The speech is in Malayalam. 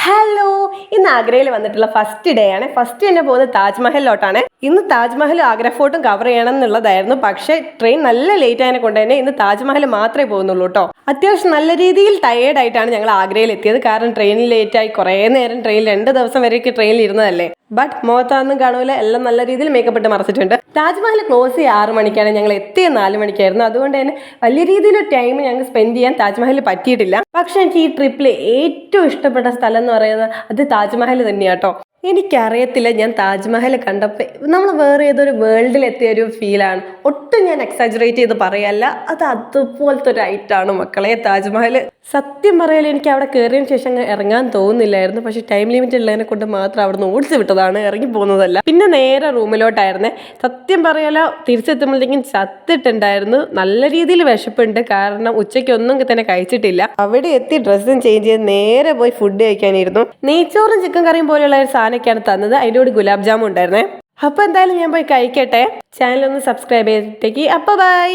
ഹലോ, ഇന്ന് ആഗ്രയിൽ വന്നിട്ടുള്ള ഫസ്റ്റ് ഡേ ആണ്. ഫസ്റ്റ് തന്നെ പോകുന്നത് താജ്മഹലിലോട്ടാണ്. ഇന്ന് താജ്മഹലും ആഗ്ര ഫോർട്ടും കവർ ചെയ്യണം എന്നുള്ളതായിരുന്നു. പക്ഷേ ട്രെയിൻ നല്ല ലേറ്റ് ആയതിനെ കൊണ്ട് തന്നെ ഇന്ന് താജ്മഹൽ മാത്രമേ പോകുന്നുള്ളൂ കേട്ടോ. അത്യാവശ്യം നല്ല രീതിയിൽ ടയേർഡ് ആയിട്ടാണ് ഞങ്ങൾ ആഗ്രയിൽ എത്തിയത്. കാരണം ട്രെയിനിൽ ലേറ്റ് ആയി, കുറേ നേരം ട്രെയിനിൽ 2 ദിവസം വരെയൊക്കെ ട്രെയിനിൽ ഇരുന്നതല്ലേ. ബട്ട് മുഖത്തൊന്നും കാണൂല, എല്ലാം നല്ല രീതിയിൽ മേക്കപ്പ് ഇട്ട് മറച്ചിട്ടുണ്ട്. താജ്മഹൽ ക്ലോസ് ചെയ്യുക 6 മണിക്കാണ്, ഞങ്ങൾ എത്തിയത് 4 മണിക്കായിരുന്നു. അതുകൊണ്ട് തന്നെ വലിയ രീതിയിൽ ടൈം ഞങ്ങൾക്ക് സ്പെൻഡ് ചെയ്യാൻ താജ്മഹലിൽ പറ്റിയിട്ടില്ല. പക്ഷെ എനിക്ക് ഈ ട്രിപ്പിൽ ഏറ്റവും ഇഷ്ടപ്പെട്ട സ്ഥലം എന്ന് പറയുന്നത് അത് താജ്മഹൽ തന്നെയാട്ടോ. എനിക്കറിയത്തില്ല, ഞാൻ താജ്മഹൽ കണ്ടപ്പോൾ നമ്മൾ വേറെ ഏതൊരു വേൾഡിലെത്തിയ ഒരു ഫീലാണ്. ഒട്ടും ഞാൻ എക്സാജറേറ്റ് ചെയ്ത് പറയല്ല, അത് അതുപോലത്തെ ഒരു ഐറ്റാണ് മക്കളെ താജ്മഹൽ. സത്യം പറയാൻ എനിക്ക് അവിടെ കയറിയതിന് ശേഷം ഇറങ്ങാൻ തോന്നുന്നില്ലായിരുന്നു. പക്ഷെ ടൈം ലിമിറ്റ് ഉള്ളതിനെ കൊണ്ട് മാത്രം അവിടെ നിന്ന് ഓടിച്ചു വിട്ടതാണ്, ഇറങ്ങി പോകുന്നതല്ല. പിന്നെ നേരെ റൂമിലോട്ടായിരുന്നേ. സത്യം പറയാലോ, തിരിച്ചെത്തുമ്പോഴത്തേക്കും ചത്തിട്ടുണ്ടായിരുന്നു. നല്ല രീതിയിൽ വിശപ്പുണ്ട്, കാരണം ഉച്ചയ്ക്ക് ഒന്നും തന്നെ കഴിച്ചിട്ടില്ല. അവിടെ എത്തി ഡ്രസ്സും ചേഞ്ച് ചെയ്ത് നേരെ പോയി ഫുഡ് കഴിക്കാനിരുന്നു. നെയ്ച്ചോറും ചിക്കൻ കറിയും പോലെയുള്ള ഒരു സാധനമൊക്കെയാണ് തന്നത്. അതിൻ്റെ കൂടെ ഗുലാബ് ജാമുൻ ഉണ്ടായിരുന്നേ. അപ്പോൾ എന്തായാലും ഞാൻ പോയി കഴിക്കട്ടെ. ചാനൽ ഒന്ന് സബ്സ്ക്രൈബ് ചെയ്തിട്ടേക്ക്. അപ്പോൾ ബൈ.